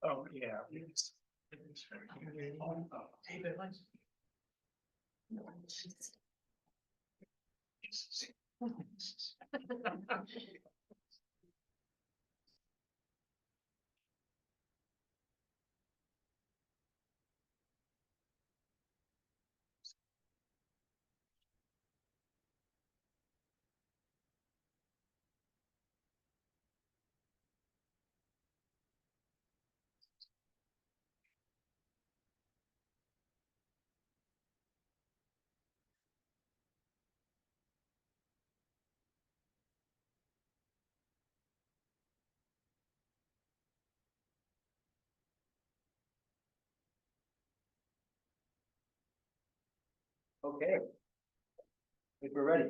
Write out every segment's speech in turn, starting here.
Oh, yeah. Okay. I think we're ready.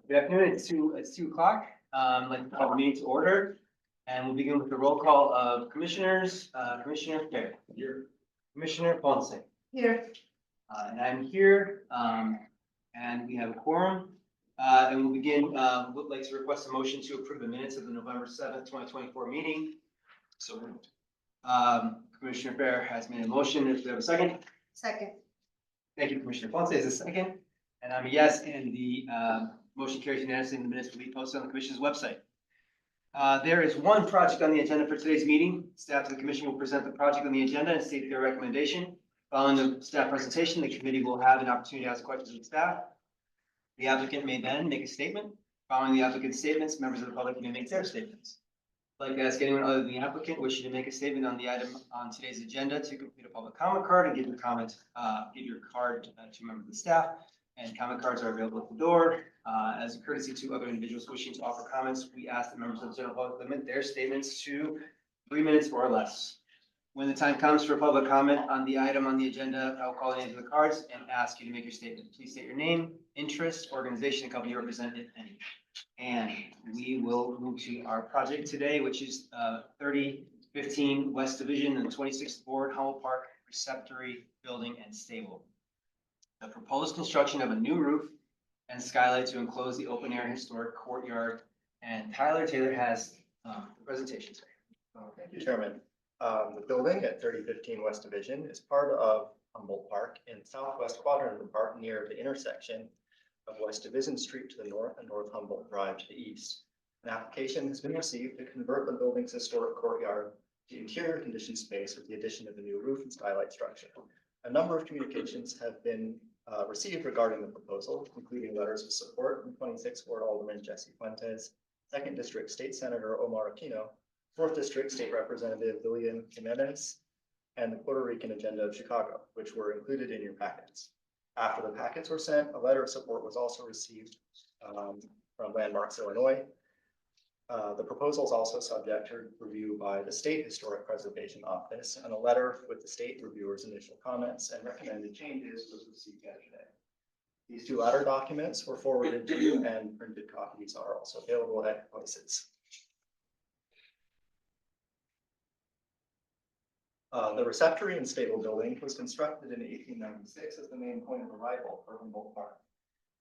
Good afternoon. It's 2 o'clock. Like to call the meeting to order, and we'll begin with the roll call of commissioners. Commissioner Fair. Here. Commissioner Ponce. Here. And I'm here. And we have a quorum. And we'll begin. Would like to request a motion to approve the minutes of the November 7th, 2024 meeting. So moved. Commissioner Fair has made a motion. If we have a second. Second. Thank you, Commissioner Ponce is a second, and I'm a yes, and the motion carries unanimously, and the minutes will be posted on the commission's website. There is one project on the agenda for today's meeting. Staff of the commission will present the project on the agenda and state their recommendation. Following the staff presentation, the committee will have an opportunity to ask questions of staff. The applicant may then make a statement. Following the applicant's statements, members of the public may make their statements. I'd like to ask anyone other than the applicant wishing to make a statement on the item on today's agenda to complete a public comment card and give your comment, give your card to a member of the staff. And comment cards are available at the door. As a courtesy to other individuals wishing to offer comments, we ask that members of the general public limit their statements to 3 minutes or less. When the time comes for public comment on the item on the agenda, I'll call the names of the cards and ask you to make your statement. Please state your name, interest, organization, and company you represent, if any. And we will move to our project today, which is 3015 West Division and 26th Ward, Humboldt Park Receptory Building and Stable. The proposed construction of a new roof and skylight to enclose the open air historic courtyard. And Tyler Taylor has the presentation today. Thank you, Chairman. The building at 3015 West Division is part of Humboldt Park in southwest quadrant of the park near the intersection of West Division Street to the north and North Humboldt Drive to the east. An application has been received to convert the building's historic courtyard to interior conditioned space with the addition of a new roof and skylight structure. A number of communications have been received regarding the proposal, including letters of support from 26th Ward Alderman Jesse Fuentes, 2nd District State Senator Omar Aquino, 4th District State Representative Lillian Jimenez, and the Puerto Rican Agenda of Chicago, which were included in your packets. After the packets were sent, a letter of support was also received from Landmarks Illinois. The proposal is also subject to review by the State Historic Preservation Office, and a letter with the state reviewer's initial comments and recommended changes was received yesterday. These two latter documents were forwarded to you, and printed copies are also available at places. The receptory and stable building was constructed in 1896 as the main point of arrival for Humboldt Park.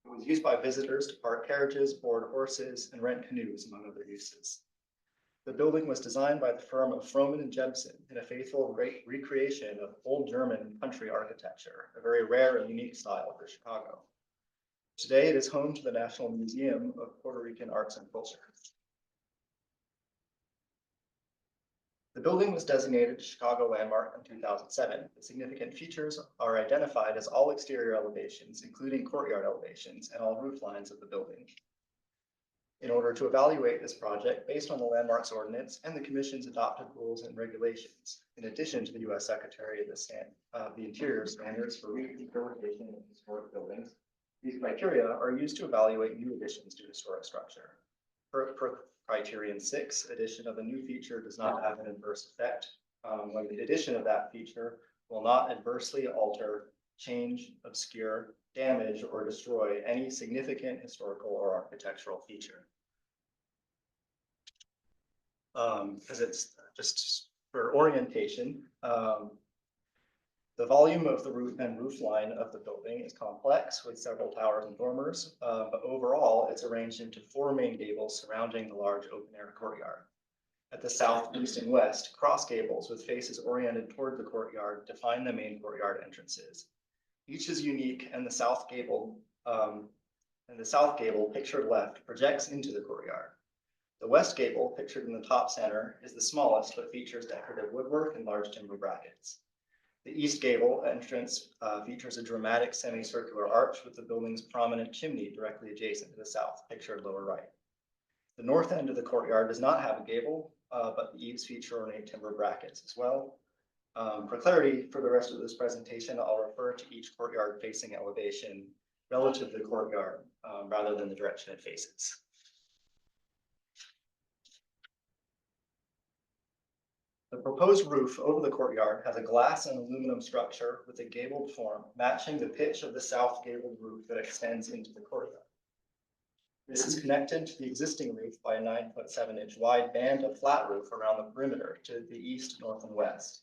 It was used by visitors to park carriages, board horses, and rent canoes, among other uses. The building was designed by the firm of Frohman and Jebsen in a faithful recreation of old German country architecture, a very rare and unique style for Chicago. Today, it is home to the National Museum of Puerto Rican Arts and Culture. The building was designated a Chicago landmark in 2007. The significant features are identified as all exterior elevations, including courtyard elevations and all roof lines of the building. In order to evaluate this project based on the Landmarks Ordinance and the Commission's adopted rules and regulations, in addition to the U.S. Secretary of the Interior standards for rehabilitation of historic buildings, these criteria are used to evaluate new additions to historic structure. Per Criterion 6, addition of a new feature does not have an adverse effect when the addition of that feature will not adversely alter, change, obscure, damage, or destroy any significant historical or architectural feature. Because it's just for orientation, the volume of the roof and roof line of the building is complex with several towers and dormers, but overall it's arranged into 4 main gables surrounding the large open air courtyard. At the south, east, and west, cross gables with faces oriented toward the courtyard define the main courtyard entrances. Each is unique, and the south gable, pictured left, projects into the courtyard. The west gable, pictured in the top center, is the smallest, but features decorative woodwork and large timber brackets. The east gable entrance features a dramatic semicircular arch with the building's prominent chimney directly adjacent to the south, pictured lower right. The north end of the courtyard does not have a gable, but the eaves feature ornate timber brackets as well. For clarity, for the rest of this presentation, I'll refer to each courtyard facing elevation relative to the courtyard rather than the direction it faces. The proposed roof over the courtyard has a glass and aluminum structure with a gabled form, matching the pitch of the south gabled roof that extends into the courtyard. This is connected to the existing roof by a 9.7-inch wide band of flat roof around the perimeter to the east, north, and west.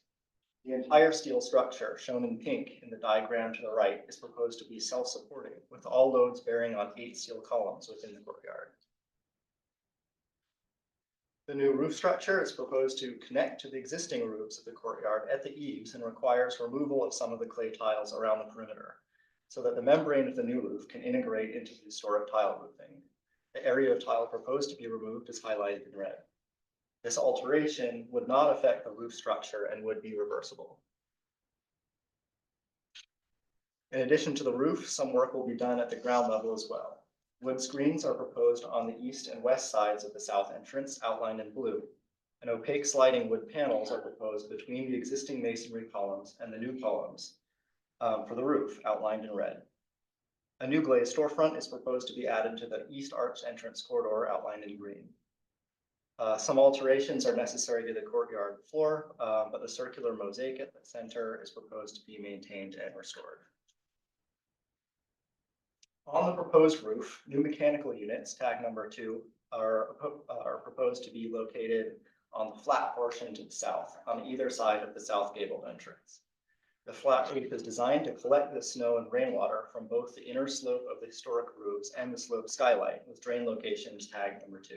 The entire steel structure, shown in pink in the diagram to the right, is proposed to be self-supporting, with all loads bearing on 8 steel columns within the courtyard. The new roof structure is proposed to connect to the existing roofs of the courtyard at the eaves and requires removal of some of the clay tiles around the perimeter, so that the membrane of the new roof can integrate into the historic tile roofing. The area of tile proposed to be removed is highlighted in red. This alteration would not affect the roof structure and would be reversible. In addition to the roof, some work will be done at the ground level as well. Wood screens are proposed on the east and west sides of the south entrance, outlined in blue. And opaque sliding wood panels are proposed between the existing masonry columns and the new columns for the roof, outlined in red. A new glazed storefront is proposed to be added to the east arch entrance corridor, outlined in green. Some alterations are necessary to the courtyard floor, but the circular mosaic at the center is proposed to be maintained and restored. On the proposed roof, new mechanical units, tag number 2, are proposed to be located on the flat portion to the south, on either side of the south gabled entrance. The flat roof is designed to collect the snow and rainwater from both the inner slope of the historic roofs and the slope skylight, with drain locations tag number 2.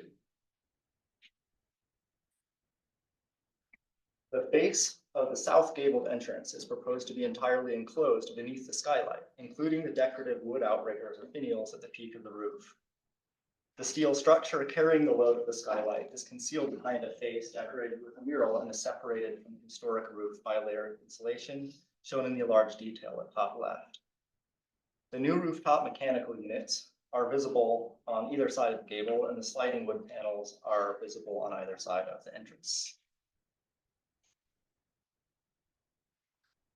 The face of the south gabled entrance is proposed to be entirely enclosed beneath the skylight, including the decorative wood outriggers or finials at the peak of the roof. The steel structure carrying the load of the skylight is concealed behind a face decorated with a mural and is separated from the historic roof by a layer of insulation, shown in the large detail at top left. The new rooftop mechanical units are visible on either side of the gable, and the sliding wood panels are visible on either side of the entrance.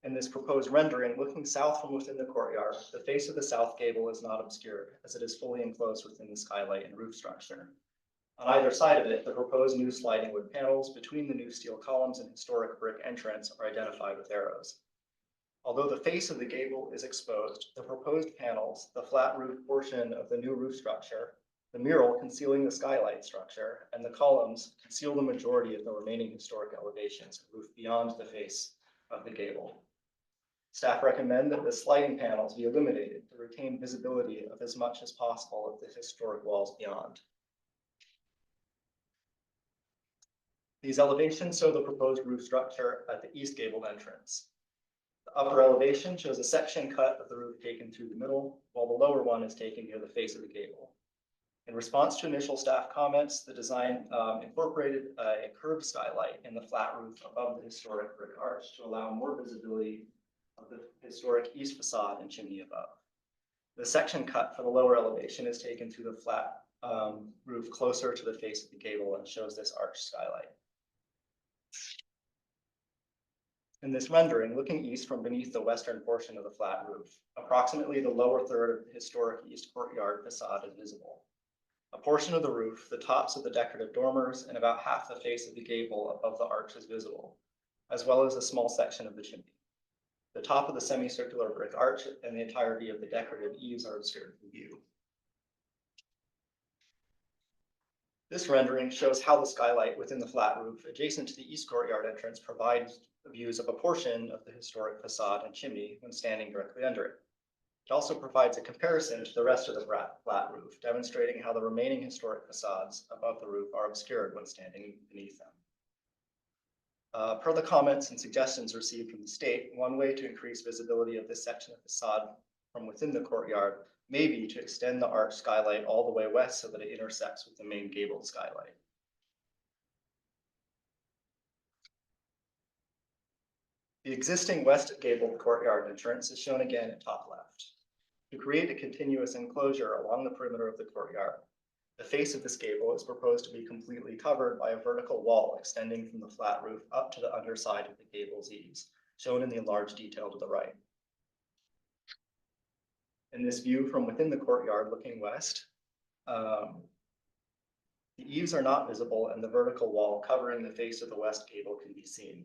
In this proposed rendering, looking south from within the courtyard, the face of the south gable is not obscured, as it is fully enclosed within the skylight and roof structure. On either side of it, the proposed new sliding wood panels between the new steel columns and historic brick entrance are identified with arrows. Although the face of the gable is exposed, the proposed panels, the flat roof portion of the new roof structure, the mural concealing the skylight structure, and the columns conceal the majority of the remaining historic elevations of roof beyond the face of the gable. Staff recommend that the sliding panels be illuminated to retain visibility of as much as possible of the historic walls beyond. These elevations show the proposed roof structure at the east gabled entrance. The upper elevation shows a section cut of the roof taken through the middle, while the lower one is taken near the face of the gable. In response to initial staff comments, the design incorporated a curved skylight in the flat roof above the historic brick arch to allow more visibility of the historic east facade and chimney above. The section cut for the lower elevation is taken through the flat roof closer to the face of the gable and shows this arched skylight. In this rendering, looking east from beneath the western portion of the flat roof, approximately the lower third of the historic east courtyard facade is visible. A portion of the roof, the tops of the decorative dormers, and about half the face of the gable above the arch is visible, as well as a small section of the chimney. The top of the semicircular brick arch and the entirety of the decorative eaves are obscured from view. This rendering shows how the skylight within the flat roof adjacent to the east courtyard entrance provides views of a portion of the historic facade and chimney when standing directly under it. It also provides a comparison to the rest of the flat roof, demonstrating how the remaining historic facades above the roof are obscured when standing beneath them. Per the comments and suggestions received from the state, one way to increase visibility of this section of facade from within the courtyard may be to extend the arch skylight all the way west so that it intersects with the main gabled skylight. The existing west gabled courtyard entrance is shown again at top left. To create a continuous enclosure along the perimeter of the courtyard, the face of this gable is proposed to be completely covered by a vertical wall extending from the flat roof up to the underside of the gable's eaves, shown in the enlarged detail to the right. In this view from within the courtyard looking west, the eaves are not visible and the vertical wall covering the face of the west gable can be seen.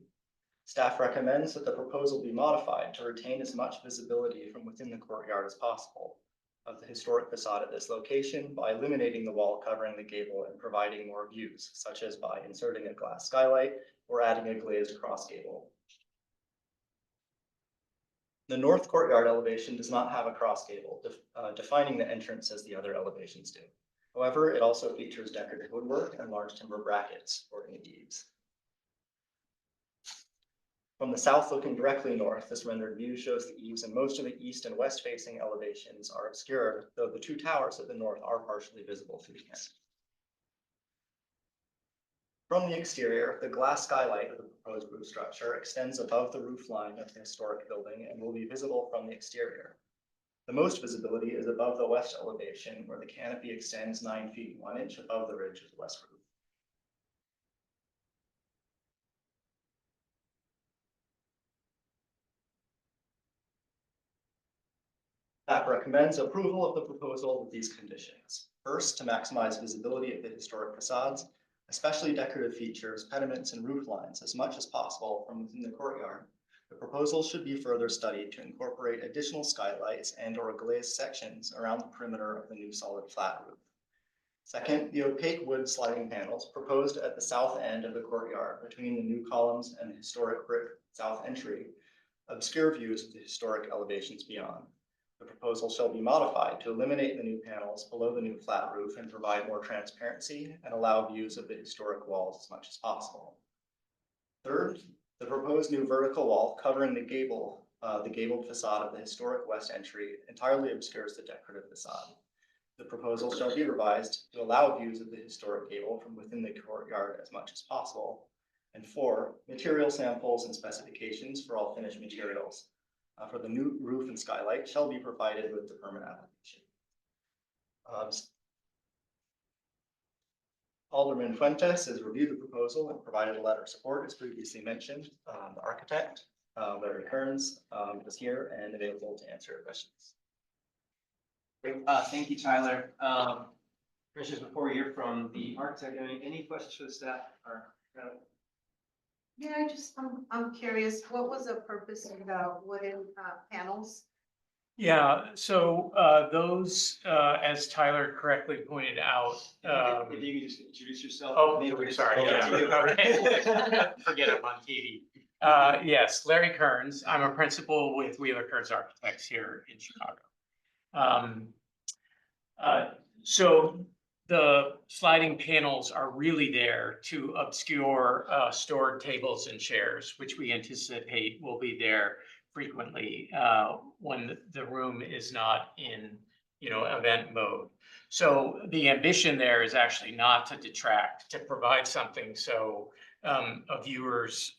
Staff recommends that the proposal be modified to retain as much visibility from within the courtyard as possible of the historic facade at this location by eliminating the wall covering the gable and providing more views, such as by inserting a glass skylight or adding a glazed cross gable. The north courtyard elevation does not have a cross gable, defining the entrance as the other elevations do. However, it also features decorative woodwork and large timber brackets supporting the eaves. From the south looking directly north, this rendered view shows the eaves and most of the east and west facing elevations are obscured, though the two towers at the north are partially visible through the end. From the exterior, the glass skylight of the proposed roof structure extends above the roof line of the historic building and will be visible from the exterior. The most visibility is above the west elevation, where the canopy extends 9 feet 1 inch above the ridge of the west roof. Staff recommends approval of the proposal with these conditions. First, to maximize visibility of the historic facades, especially decorative features, pediments, and roof lines as much as possible from within the courtyard, the proposal should be further studied to incorporate additional skylights and/or glazed sections around the perimeter of the new solid flat roof. Second, the opaque wood sliding panels proposed at the south end of the courtyard between the new columns and the historic brick south entry obscure views of the historic elevations beyond. The proposal shall be modified to eliminate the new panels below the new flat roof and provide more transparency and allow views of the historic walls as much as possible. Third, the proposed new vertical wall covering the gabled facade of the historic west entry entirely obscures the decorative facade. The proposal shall be revised to allow views of the historic gable from within the courtyard as much as possible. And 4, material samples and specifications for all finished materials for the new roof and skylight shall be provided with the permit application. Alderman Fuentes has reviewed the proposal and provided a letter of support as previously mentioned. The architect, Larry Kearns, is here and available to answer your questions. Great. Thank you, Tyler. Commissioners, before we hear from the architect, any questions for the staff? Yeah, I'm curious, what was the purpose of the wooden panels? Yeah, so those, as Tyler correctly pointed out. If you could just introduce yourself. Oh, Maybe we sorry, just- yeah. Okay. Forget I'm on TV. Yes, Larry Kearns. I'm a principal with Wheeler Kearns Architects here in Chicago. So the sliding panels are really there to obscure stored tables and chairs, which we anticipate will be there frequently when the room is not in, event mode. So the ambition there is actually not to detract, to provide something so a viewer's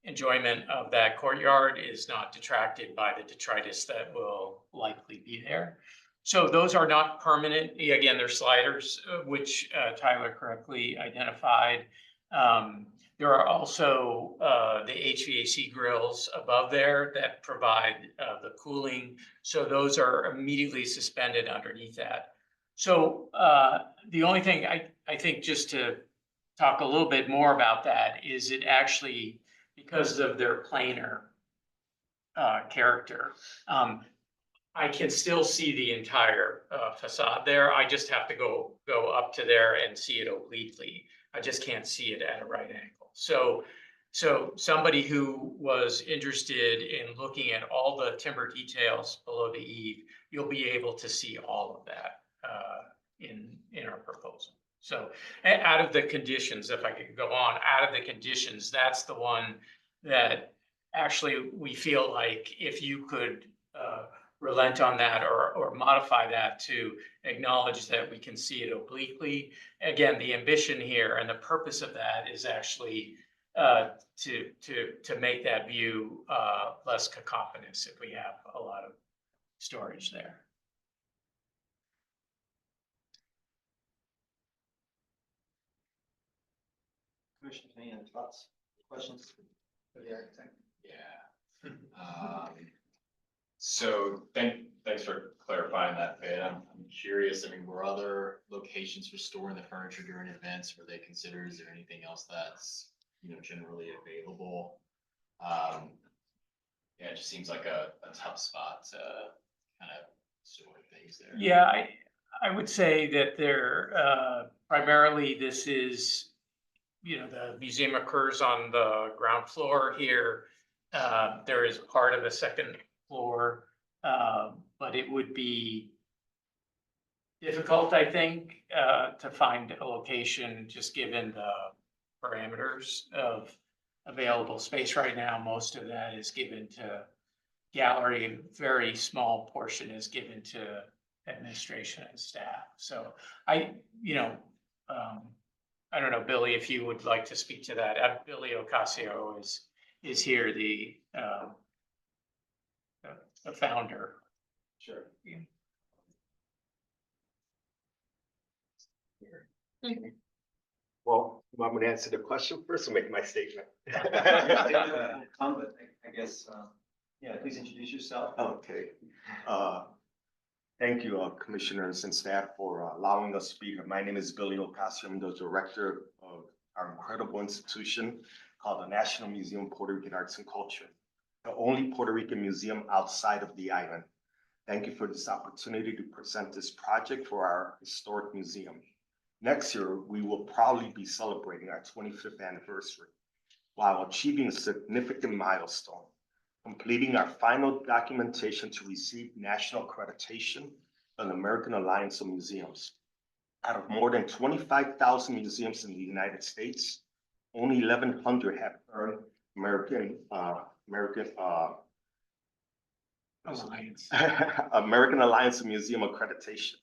enjoyment of that courtyard is not detracted by the detritus that will likely be there. So those are not permanent. Again, they're sliders, which Tyler correctly identified. There are also the HVAC grills above there that provide the cooling. So those are immediately suspended underneath that. So the only thing I think, just to talk a little bit more about that, is it actually, because of their planar character, I can still see the entire facade there. I just have to go up to there and see it obliquely. I just can't see it at a right angle. So somebody who was interested in looking at all the timber details below the eave, you'll be able to see all of that in our proposal. So out of the conditions, if I could go on, out of the conditions, that's the one that actually we feel like if you could relent on that or modify that to acknowledge that we can see it obliquely. Again, the ambition here and the purpose of that is actually to make that view less cacophonous if we have a lot of storage there. Commissioners, any other thoughts, questions? Yeah. So thanks for clarifying that bit. I'm curious, I mean, were other locations for storing the furniture during events, were they considered? Is there anything else that's, generally available? Yeah, it just seems like a tough spot to kind of store things there. Yeah, I would say that there, primarily this is, the museum occurs on the ground floor here. There is part of the second floor, but it would be difficult, I think, to find a location just given the parameters of available space right now. Most of that is given to gallery, a very small portion is given to administration and staff. So I don't know, Billy, if you would like to speak to that. Billy Ocasio is here, the founder. Sure. Well, you want me to answer the question first or make my statement? But I guess, yeah, please introduce yourself. Okay. Thank you, commissioners and staff for allowing us to be here. My name is Billy Ocasio. I'm the director of our incredible institution called the National Museum of Puerto Rican Arts and Culture, the only Puerto Rican museum outside of the island. Thank you for this opportunity to present this project for our historic museum. Next year, we will proudly be celebrating our 25th anniversary while achieving a significant milestone, completing our final documentation to receive national accreditation from the American Alliance of Museums. Out of more than 25,000 museums in the United States, only 1,100 have earned American Alliance. American Alliance of Museum accreditation.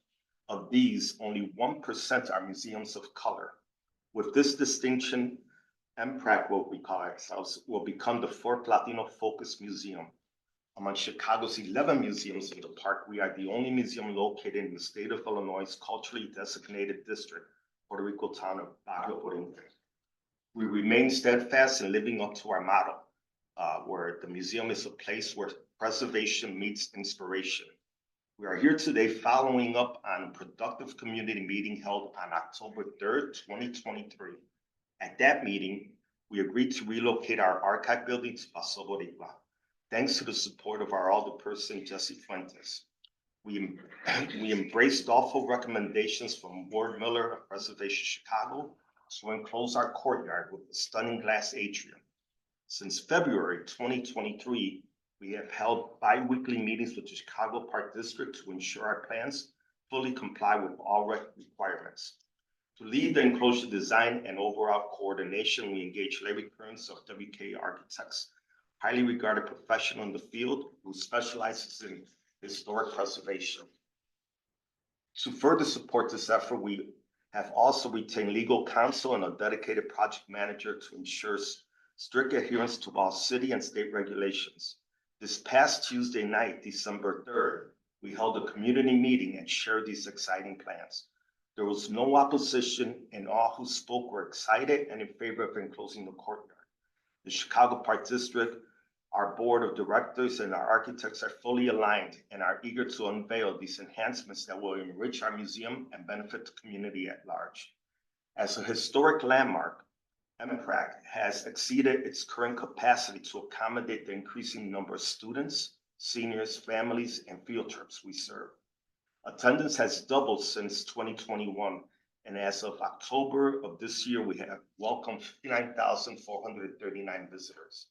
Of these, only 1% are museums of color. With this distinction, MPRAC, what we call ourselves, will become the 4th Latino-focused museum. Among Chicago's 11 museums in the park, we are the only museum located in the state of Illinois' culturally designated district, Puerto Rico town of Barrio Borinquen. We remain steadfast in living up to our motto, where the museum is a place where preservation meets inspiration. We are here today following up on a productive community meeting held on October 3rd, 2023. At that meeting, we agreed to relocate our archive building to Paso Boricua, thanks to the support of our alderperson, Jesse Fuentes. We embraced thoughtful recommendations from Ward Miller of Preservation Chicago to enclose our courtyard with a stunning glass atrium. Since February 2023, we have held bi-weekly meetings with the Chicago Park District to ensure our plans fully comply with all requirements. To lead the enclosure design and overall coordination, we engaged Larry Kearns of WK Architects, highly regarded professional in the field who specializes in historic preservation. To further support this effort, we have also retained legal counsel and a dedicated project manager to ensure strict adherence to all city and state regulations. This past Tuesday night, December 3rd, we held a community meeting and shared these exciting plans. There was no opposition, and all who spoke were excited and in favor of enclosing the courtyard. The Chicago Park District, our board of directors, and our architects are fully aligned and are eager to unveil these enhancements that will enrich our museum and benefit the community at large. As a historic landmark, MPRAC has exceeded its current capacity to accommodate the increasing number of students, seniors, families, and field trips we serve. Attendance has doubled since 2021, and as of October of this year, we have welcomed 59,439 visitors.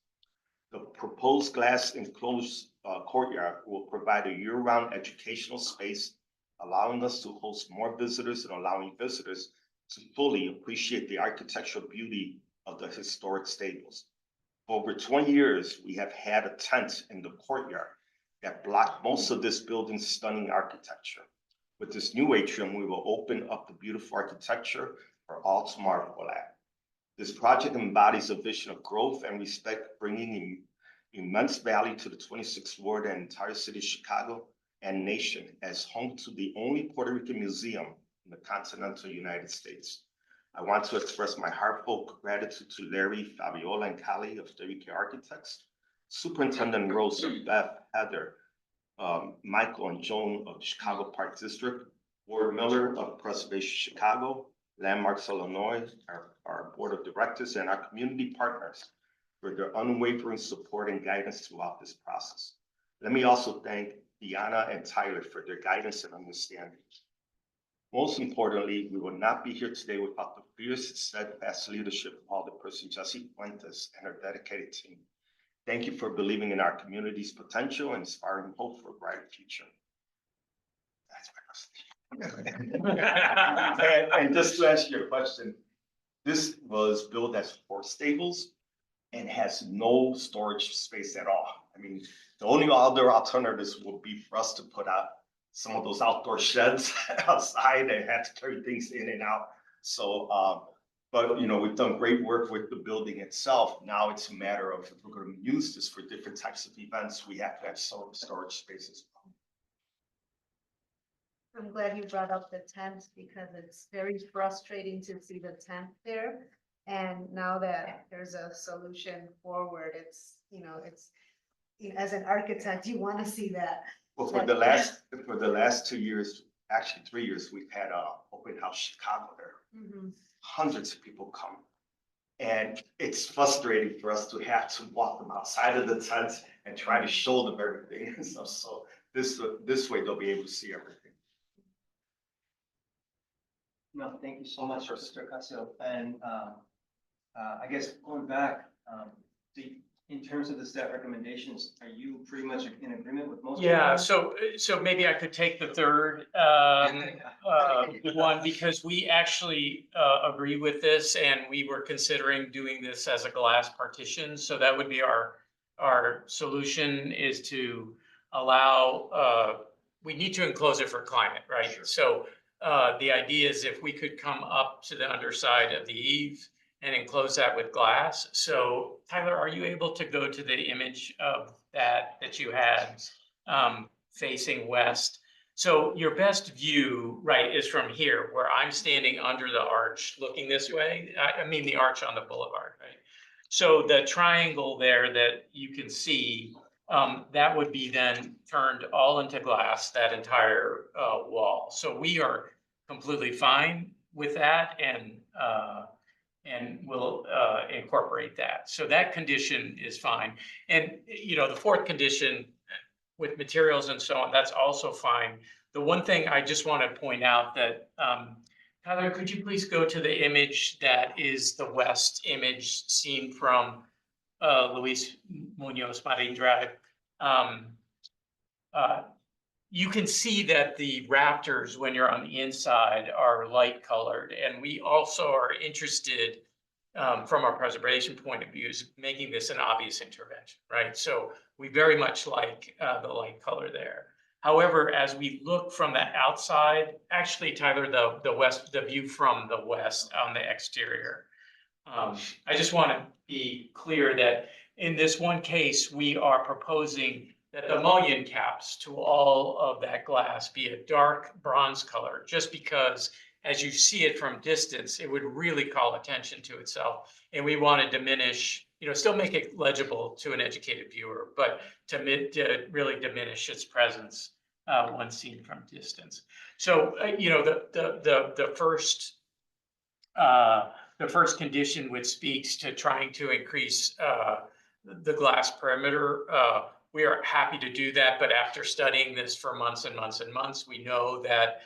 The proposed glass enclosed courtyard will provide a year-round educational space, allowing us to host more visitors and allowing visitors to fully appreciate the architectural beauty of the historic stables. For over 20 years, we have had a tent in the courtyard that blocked most of this building's stunning architecture. With this new atrium, we will open up the beautiful architecture for all to marvel at. This project embodies a vision of growth and respect, bringing immense value to the 26th Ward and entire city of Chicago and nation as home to the only Puerto Rican museum in the continental United States. I want to express my heartfelt gratitude to Larry, Fabiola, and Kali of WK Architects, Superintendent Rose, Beth, Heather, Michael, and Joan of the Chicago Park District, Ward Miller of Preservation Chicago, Landmarks Illinois, our board of directors, and our community partners for their unwavering support and guidance throughout this process. Let me also thank Deanna and Tyler for their guidance and understanding. Most importantly, we will not be here today without the fierce, steadfast leadership of Alderperson Jessie Fuentes and her dedicated team. Thank you for believing in our community's potential and inspiring hope for a brighter future. That's my presentation. And just to answer your question, this was built as 4 stables and has no storage space at all. I mean, the only other alternatives would be for us to put out some of those outdoor sheds outside and had to carry things in and out. So, but you know, we've done great work with the building itself. Now it's a matter of if we're going to use this for different types of events, we have to have some storage spaces. I'm glad you brought up the tent because it's very frustrating to see the tent there. And now that there's a solution forward, it's, as an architect, you want to see that. Well, for the last 2 years, actually 3 years, we've had open house Chicago there. Mhm. Hundreds of people come. And it's frustrating for us to have to walk them outside of the tent and try to show them everything and stuff. So this way they'll be able to see everything. No, thank you so much, Mr. Ocasio. And I guess going back, in terms of the staff recommendations, are you pretty much in agreement with most of them? Yeah, so maybe I could take the third one, because we actually agree with this, and we were considering doing this as a glass partition. So that would be our solution, is to allow, we need to enclose it for climate, right? Sure. So the idea is if we could come up to the underside of the eave and enclose that with glass. So Tyler, are you able to go to the image of that you had facing west? So your best view, right, is from here, where I'm standing under the arch looking this way. I mean the arch on the boulevard, right? So the triangle there that you can see, that would be then turned all into glass, that entire wall. So we are completely fine with that, and we'll incorporate that. So that condition is fine. And, the fourth condition with materials and so on, that's also fine. The one thing I just want to point out that, Tyler, could you please go to the image that is the west image seen from Luis Munoz Marin Drive? You can see that the rafters, when you're on the inside, are light colored. And we also are interested, from our preservation point of view, is making this an obvious intervention, right? So we very much like the light color there. However, as we look from the outside, actually, Tyler, the view from the west on the exterior, I just want to be clear that in this one case, we are proposing that the mullion caps to all of that glass be a dark bronze color, just because as you see it from distance, it would really call attention to itself. And we want to diminish, still make it legible to an educated viewer, but to really diminish its presence when seen from distance. So, the first condition, which speaks to trying to increase the glass perimeter, we are happy to do that, but after studying this for months and months and months, we know that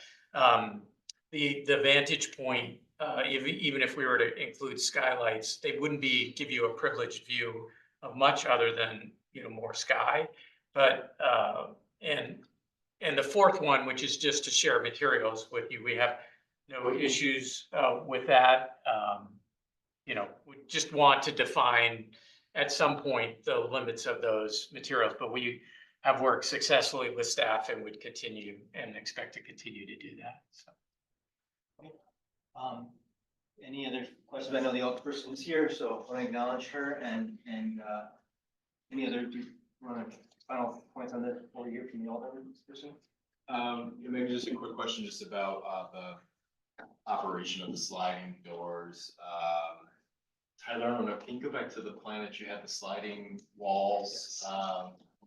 the vantage point, even if we were to include skylights, they wouldn't give you a privileged view of much other than more sky. But and the fourth one, which is just to share materials with you, we have no issues with that. You know, we just want to define at some point the limits of those materials, but we have worked successfully with staff and would continue and expect to continue to do that, so. Any other questions? I know the old person is here, so I want to acknowledge her and, any other, do you want to final points on this before we hear from the older person? Maybe just a quick question just about, the operation of the sliding doors. Tyler, I don't know, can you go back to the plan that you had the sliding walls,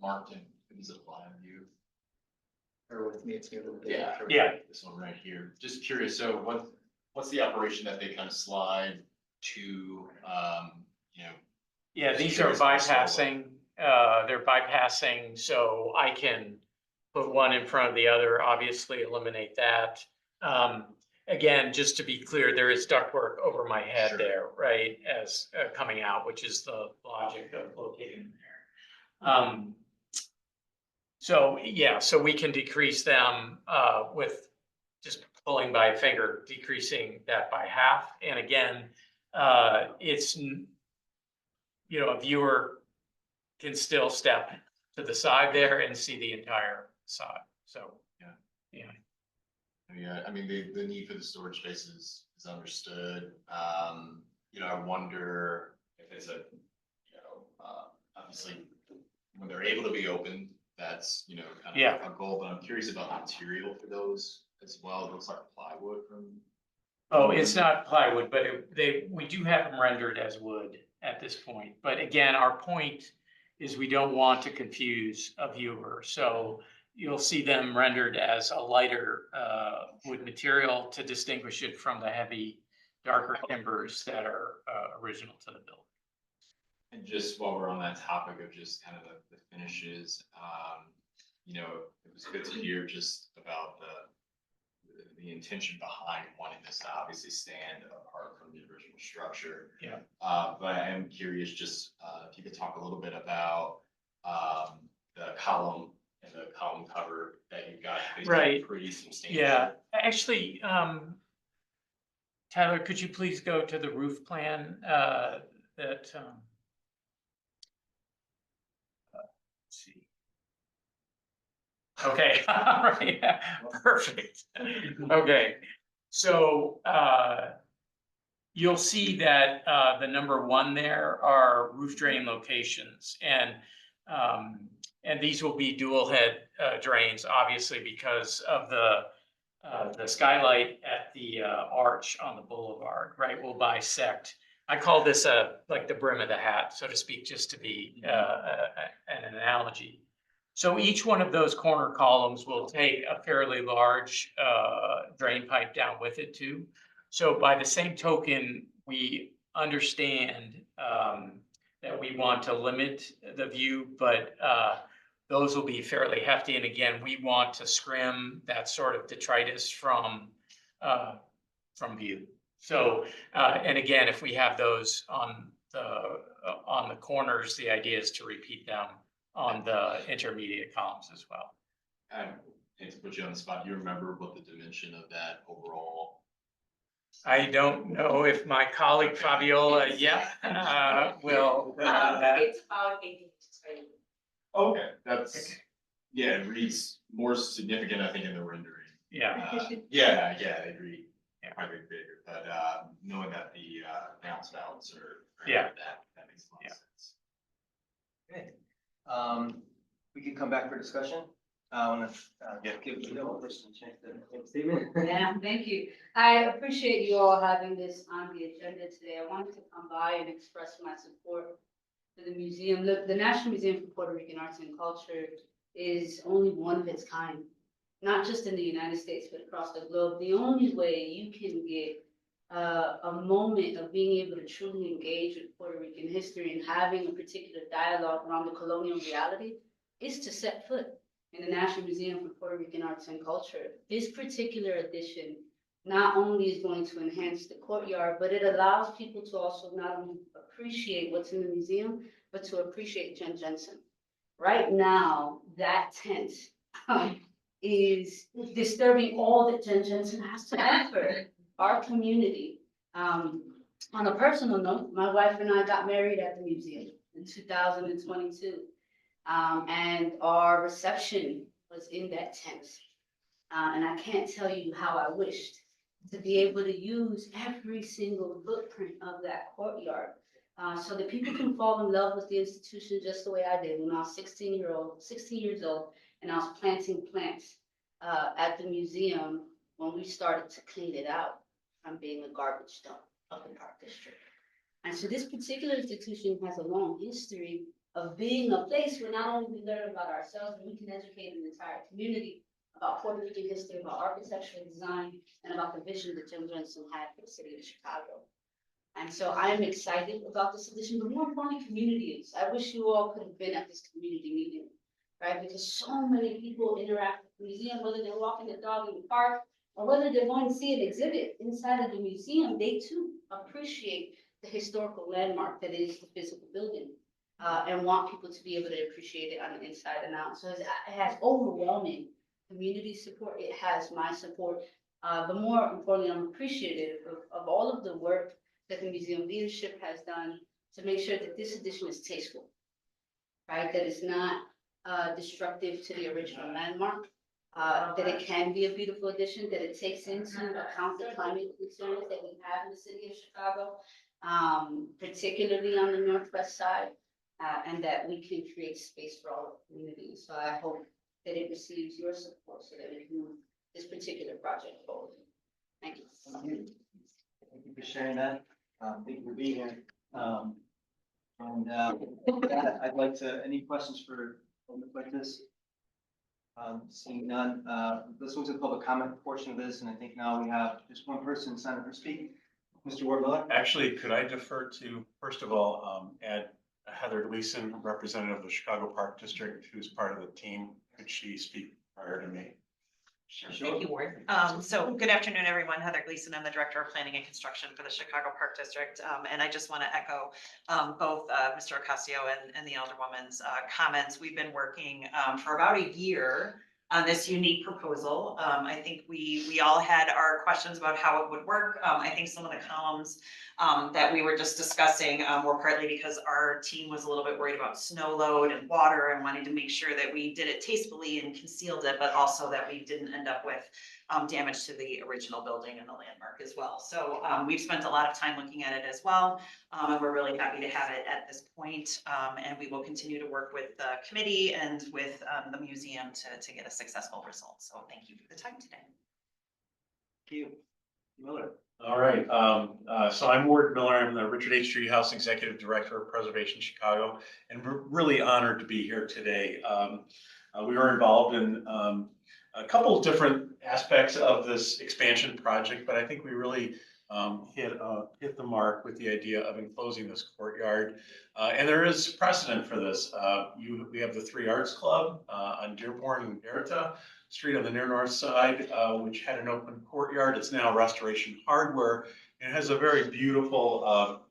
marked in, is it a plan view? Or with me, it's here. Yeah. This one right here. Just curious, so what's the operation that they kind of slide to, you know? Yeah, Just these are curious about the bypassing, they're bypassing, so I can put one in front of the other, obviously eliminate that. Again, just to be clear, there is ductwork over my head Sure. there, right, as coming out, which is the logic of locating there. So, yeah, so we can decrease them with just pulling by finger, decreasing that by half. And again, it's, you know, a viewer can still step to the side there and see the entire side. So, yeah. Yeah, I mean, the need for the storage space is understood. You know, I wonder if it's a, you know, obviously, when they're able to be open, that's, you know, kind of Yeah. a goal, but I'm curious about the material for those as well. It looks like plywood from. Oh, it's not plywood, but we do have them rendered as wood at this point. But again, our point is we don't want to confuse a viewer. So you'll see them rendered as a lighter wood material to distinguish it from the heavy, darker timbers that are original to the building. And just while we're on that topic of just kind of the finishes, you know, it was good to hear just about the intention behind wanting this to obviously stand apart from the original structure. Yeah. But I am curious, just if you could talk a little bit about the column and the column cover that you've got. It's Right. Pretty substantial. Yeah, actually, Tyler, could you please go to the roof plan that, let's see. Okay, all right, perfect. Okay, so you'll see that the number 1 there are roof drain locations, and these will be dual head drains, obviously, because of the skylight at the arch on the boulevard, right, will bisect. I call this like the brim of the hat, so to speak, just to be an analogy. So each one of those corner columns will take a fairly large drain pipe down with it too. So by the same token, we understand that we want to limit the view, but those will be fairly hefty. And again, we want to scrim that sort of detritus from view. So, and again, if we have those on the corners, the idea is to repeat them on the intermediate columns as well. I hate to put you on the spot. Do you remember what the dimension of that overall? I don't know if my colleague Fabiola, will. It's about 18 inches, right? Okay, that's, yeah, it reads more significant, I think, in the rendering. Yeah, Yeah, I agree. Yeah. Quite a bit bigger, but knowing that the downspouts are. Yeah. That makes a lot Yeah. of sense. Okay. We can come back for discussion. I want to give the other person a chance to make a statement. Yeah, thank you. I appreciate you all having this on the agenda today. I wanted to come by and express my support for the museum. The National Museum for Puerto Rican Arts and Culture is only one of its kind, not just in the United States, but across the globe. The only way you can get a moment of being able to truly engage with Puerto Rican history and having a particular dialogue around the colonial reality is to set foot in the National Museum for Puerto Rican Arts and Culture. This particular edition not only is going to enhance the courtyard, but it allows people to also not only appreciate what's in the museum, but to appreciate Jen Jensen. Right now, that tent is disturbing all that Jen Jensen has to offer our community. On a personal note, my wife and I got married at the museum in 2022. And our reception was in that tent. And I can't tell you how I wished to be able to use every single footprint of that courtyard. So that people can fall in love with the institution just the way I did when I was 16 years old, and I was planting plants at the museum when we started to clean it out from being a garbage dump of the Park District. And so this particular institution has a long history of being a place where not only we learn about ourselves, but we can educate an entire community about Puerto Rican history, about architectural design, and about the vision that Jim Jensen had for the city of Chicago. And so I am excited about this edition, but more importantly, community is. I wish you all could have been at this community meeting, right? Because so many people interact with the museum, whether they're walking their dog in the park or whether they're going to see an exhibit inside of the museum, they too appreciate the historical landmark that is the physical building. And want people to be able to appreciate it on the inside and out. So it has overwhelming community support. It has my support. But more importantly, I'm appreciative of all of the work that the museum leadership has done to make sure that this edition is tasteful, right? That it's not destructive to the original landmark, that it can be a beautiful addition, that it takes into account the climate concerns that we have in the city of Chicago, particularly on the northwest side. And that we can create space for all of the community. So I hope that it receives your support so that we can move this particular project forward. Thank you. Thank you. Thank you for sharing that. Thank you for being here. With that, I'd like to, any questions for like this? Seeing none, let's move to the public comment portion of this. And I think now we have just one person signed up for speak. Mr. Ward Miller. Actually, could I defer to, first of all, add Heather Gleason, representative of the Chicago Park District, who's part of the team? Could she speak prior to me? Sure. Thank you, Ward. So good afternoon, everyone. Heather Gleason, I'm the Director of Planning and Construction for the Chicago Park District. And I just want to echo both Mr. Ocasio and the Alderwoman's comments. We've been working for about a year on this unique proposal. I think we all had our questions about how it would work. I think some of the columns that we were just discussing were partly because our team was a little bit worried about snow load and water and wanting to make sure that we did it tastefully and concealed it, but also that we didn't end up with damage to the original building and the landmark as well. So we've spent a lot of time looking at it as well. And we're really happy to have it at this point. And we will continue to work with the committee and with the museum to get a successful result. So thank you for the time today. Thank you. Miller. All right. So I'm Ward Miller. I'm the Richard H. Treehouse Executive Director of Preservation Chicago, and we're really honored to be here today. We were involved in a couple of different aspects of this expansion project, but I think we really hit the mark with the idea of enclosing this courtyard. And there is precedent for this. We have the Three Arts Club on Dearborn and Garretta Street on the near north side, which had an open courtyard. It's now Restoration Hardware. It has a very beautiful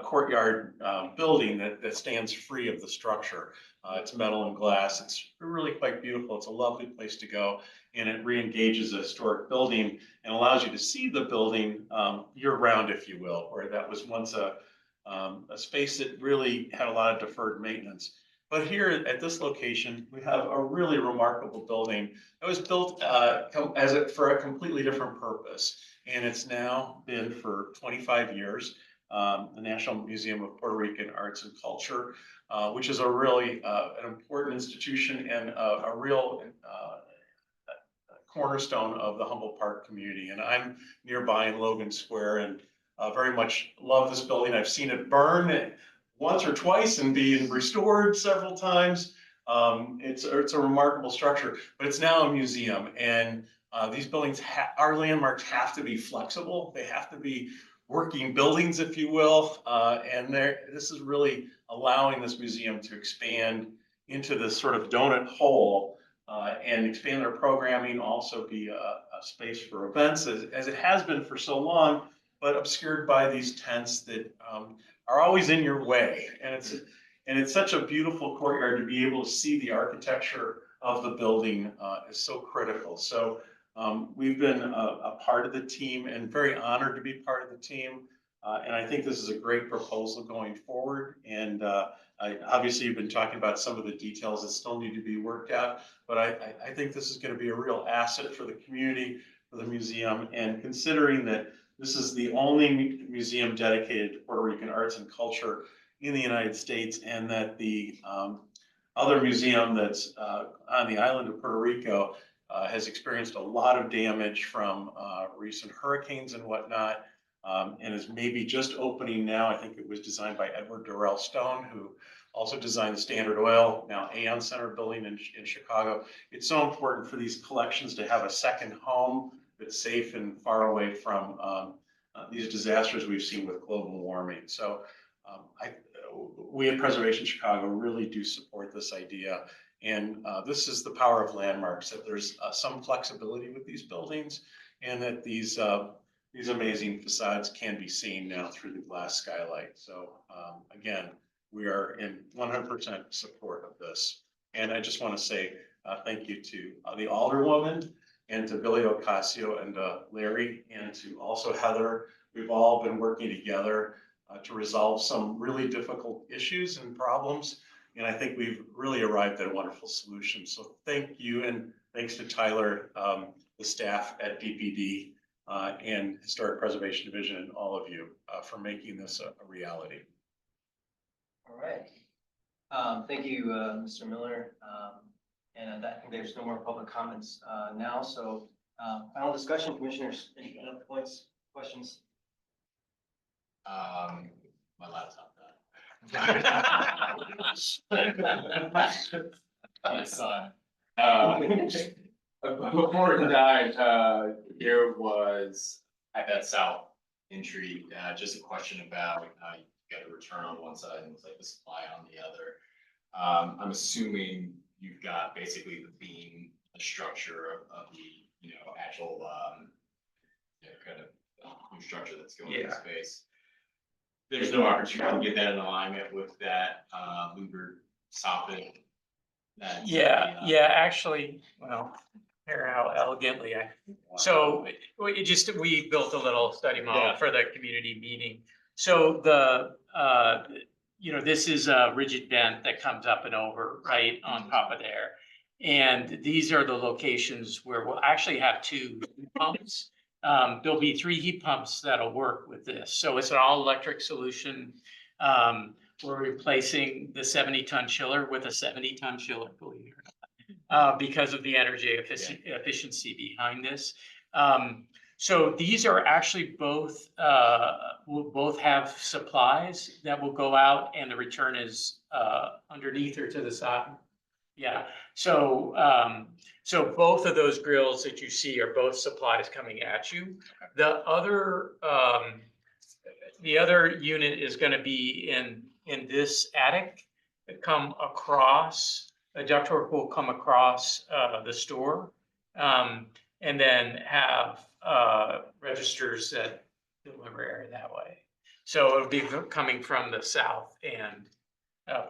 courtyard building that stands free of the structure. It's metal and glass. It's really quite beautiful. It's a lovely place to go, and it re-engages a historic building and allows you to see the building year-round, if you will, where that was once a space that really had a lot of deferred maintenance. But here at this location, we have a really remarkable building that was built for a completely different purpose, and it's now been for 25 years. The National Museum of Puerto Rican Arts and Culture, which is a really an important institution and a real cornerstone of the Humboldt Park community. And I'm nearby in Logan Square and very much love this building. I've seen it burn once or twice and be restored several times. It's a remarkable structure, but it's now a museum. And these buildings, our landmarks have to be flexible. They have to be working buildings, if you will. And this is really allowing this museum to expand into this sort of donut hole and expand their programming, also be a space for events as it has been for so long, but obscured by these tents that are always in your way. And it's such a beautiful courtyard to be able to see the architecture of the building is so critical. So we've been a part of the team and very honored to be part of the team. And I think this is a great proposal going forward. And obviously you've been talking about some of the details that still need to be worked out, but I think this is going to be a real asset for the community, for the museum. And considering that this is the only museum dedicated to Puerto Rican arts and culture in the United States, and that the other museum that's on the island of Puerto Rico has experienced a lot of damage from recent hurricanes and whatnot, and is maybe just opening now. I think it was designed by Edward Durrell Stone, who also designed the Standard Oil, now Aon Center building in Chicago. It's so important for these collections to have a second home that's safe and far away from these disasters we've seen with global warming. So we at Preservation Chicago really do support this idea. And this is the power of landmarks, that there's some flexibility with these buildings, and that these amazing facades can be seen now through the glass skylight. So again, we are in 100% support of this. And I just want to say thank you to the Alderwoman, and to Billy Ocasio, and Larry, and to also Heather. We've all been working together to resolve some really difficult issues and problems. And I think we've really arrived at a wonderful solution. So thank you, and thanks to Tyler, the staff at DPD, and Historic Preservation Division, and all of you for making this a reality. All right. Thank you, Mr. Miller. And I think there's no more public comments now. So final discussion, commissioners, any other points, questions? My laptop died. My son. Before it died, there was at that south entry, just a question about, you got the return on one side and it's like the supply on the other. I'm assuming you've got basically the beam, the structure of the, actual, kind of new structure that's going into space. There's no opportunity to get that in alignment with that, louvered soffit. Actually, well, here how elegantly so we built a little study model for the community meeting. So this is a rigid vent that comes up and over right on top of there. And these are the locations where we'll actually have 2 heat pumps. There'll be 3 heat pumps that'll work with this. So it's an all electric solution. We're replacing the 70-ton chiller with a 70-ton chiller, believe it or not, because of the energy efficiency behind this. So these are actually both, will both have supplies that will go out, and the return is underneath or to the side. Yeah, so both of those grills that you see are both supplies coming at you. The other unit is going to be in this attic, come across, a ductwork will come across the store, and then have registers that deliver air that way. So it'll be coming from the south and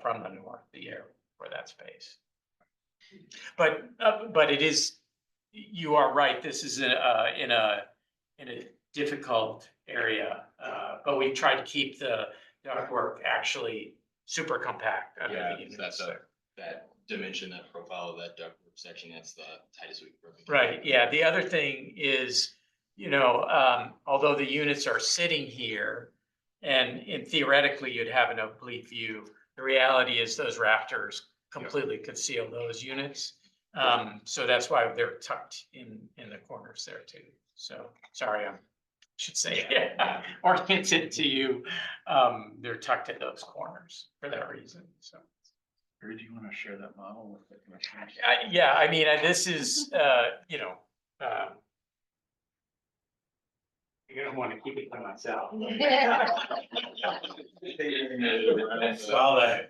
from the north, the air for that space. But it is, you are right, this is in a difficult area, but we tried to keep the ductwork actually super compact. Yeah, that's that dimension, that profile of that ductwork section, that's the tightest we can. Right, yeah. The other thing is, although the units are sitting here, and theoretically you'd have an oblique view, the reality is those rafters completely conceal those units. So that's why they're tucked in the corners there too. So sorry, I should say oriented to you. They're tucked in those corners for that reason. So. Or do you want to share that model with the commissioners? Yeah, I mean, this is, you're gonna want to keep it to myself. Well,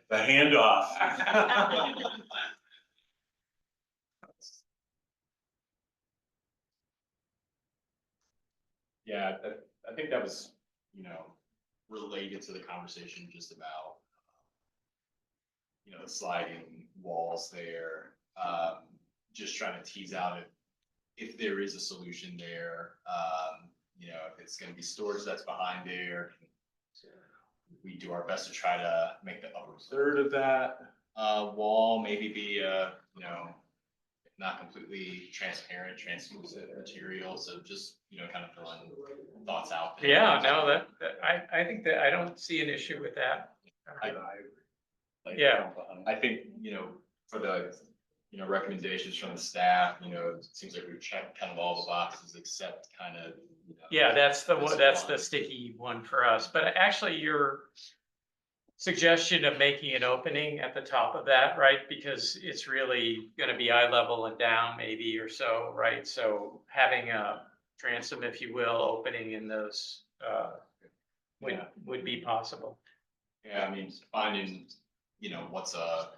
the handoff. Yeah, I think that was, related to the conversation just about, the sliding walls there. just trying to tease out if there is a solution there, you know, if it's gonna be storage that's behind there. We do our best to try to make the upper third of that, wall maybe be, you know, not completely transparent, translucent material, so just, you know, kind of throwing thoughts out there. Yeah, no, I think that I don't see an issue with that. Yeah. I think, you know, for the, you know, recommendations from the staff, you know, it seems like we've checked kind of all the boxes except kind of. You know, Yeah, that's the this one, that's the one. sticky one for us, but actually your suggestion of making an opening at the top of that, right? Because it's really gonna be eye level and down maybe or so, right? So having a transom, if you will, opening in those, would be possible. Yeah, I mean, finding, you know, what's a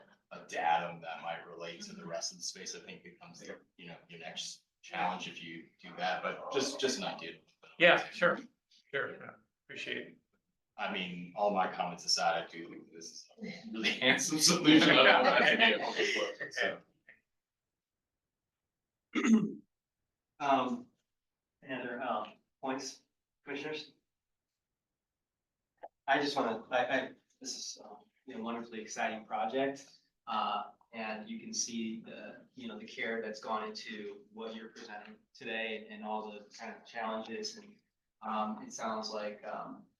datum that might relate to the rest of the space, I think becomes, you know, your next challenge if you do that, but just an idea. Yeah, sure, appreciate it. I mean, all my comments aside, I do think this is a really handsome solution. So, Any other, points, commissioners? I just wanna, this is, you know, wonderfully exciting project. And you can see the, you know, the care that's gone into what you're presenting today and all the kind of challenges and, it sounds like,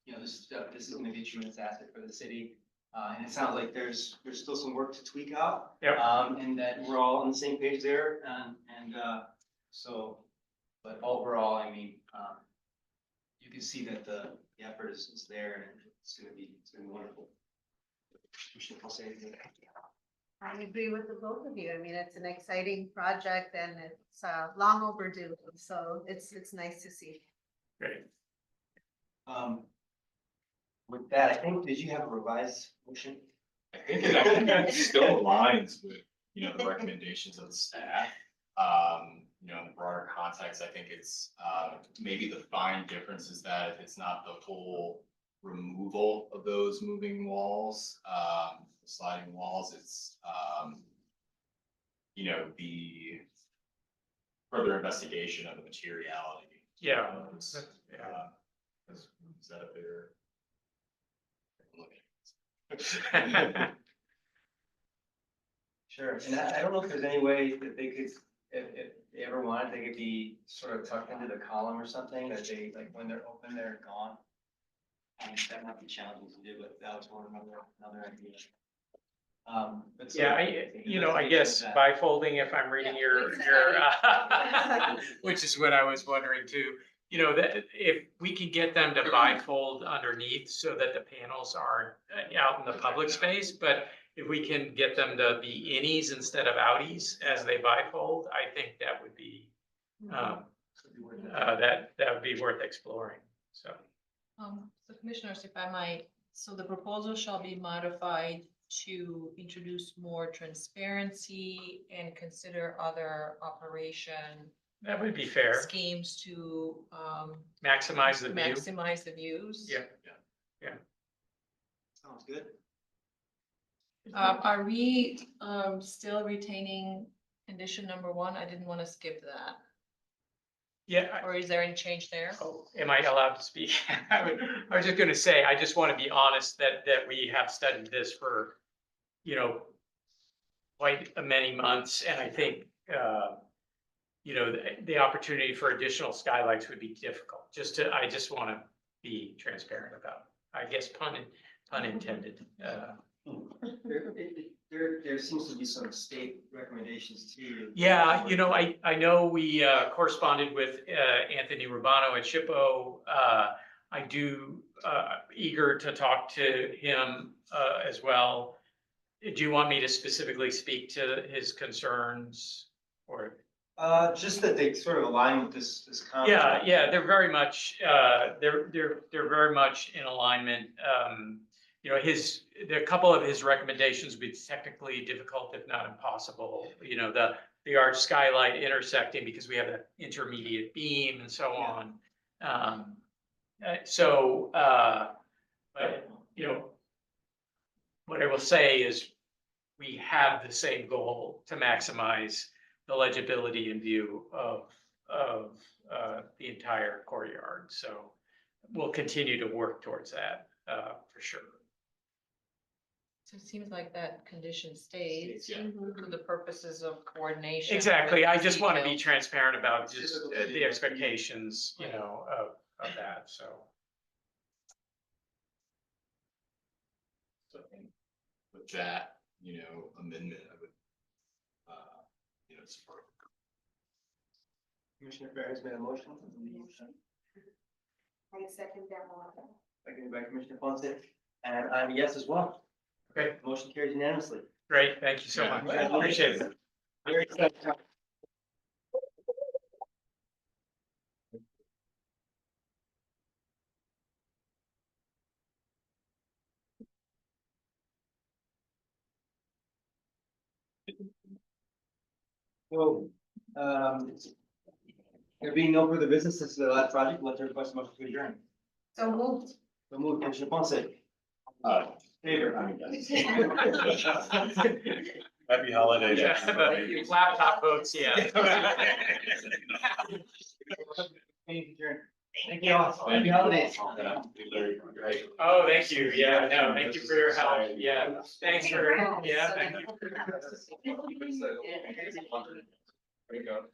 you know, this is gonna be a tremendous asset for the city. And it sounds like there's still some work to tweak out. Yep. And that we're all on the same page there, so, but overall, I mean, you can see that the effort is there and it's gonna be wonderful. Commissioner Paulson, anything? I agree with the both of you. I mean, it's an exciting project and it's long overdue, so it's nice to see. Great. With that, I think, did you have a revised motion? I think it actually still aligns with, you know, the recommendations of the staff. You know, in the broader context, I think it's, maybe the fine difference is that if it's not the full removal of those moving walls, sliding walls, it's, you know, the further investigation of the materiality. Yeah. Yeah. Is that a fair? Sure, and I don't know if there's any way that they could, if they ever wanted, they could be sort of tucked into the column or something, that they, like, when they're open, they're gone. I mean, that might be challenging to do, but that was another idea. But so- Yeah, you know, I guess bifolding, if I'm reading your, which is what I was wondering too. You know, that if we can get them to bifold underneath so that the panels aren't out in the public space, but if we can get them to be innies instead of outies as they bifold, I think that would be, that would be worth exploring, so. So commissioners, if I might, so the proposal shall be modified to introduce more transparency and consider other operation That would be fair. schemes to Maximize the view. maximize the views. Yeah. Sounds good. Are we still retaining condition number 1? I didn't want to skip that. Yeah. Or is there any change there? Oh, am I allowed to speak? I was just gonna say, I just want to be honest that we have studied this for, you know, quite many months, and I think, you know, the opportunity for additional skylights would be difficult. I just want to be transparent about, I guess, pun intended. There seems to be some state recommendations too. Yeah, you know, I know we corresponded with Anthony Rubano at SHPO. I do eager to talk to him as well. Do you want me to specifically speak to his concerns or? Just that they sort of align with this concept. Yeah, they're very much they're very much in alignment. You know, a couple of his recommendations would be technically difficult, if not impossible. You know, the arch skylight intersecting because we have an intermediate beam and so on. But you know, what I will say is we have the same goal to maximize the the legibility and view of the entire courtyard. So we'll continue to work towards that, for sure. So it seems like that condition stays Yeah. for the purposes of coordination. Exactly. with I just want to be details. transparent about just Typical the city. expectations, you know, of that, so. So I think with that, amendment, I would, support. Commissioner Fair has made a motion. I second that one. Seconded by Commissioner Ponce, and I'm a yes as well. Okay, Motion carries unanimously. great. Thank you so Yeah. much. Appreciate it. Very excited. So, there being no further business, this is the last project, let's request a motion to adjourn. So moved. So move, Commissioner Ponce. Favor. Happy holidays. Yeah, everybody. the laptop votes, yeah. Thank you all. Happy holidays. Oh, thank you. Yeah, no, thank you for your help. Yeah, thanks for, yeah, thank you. There you go.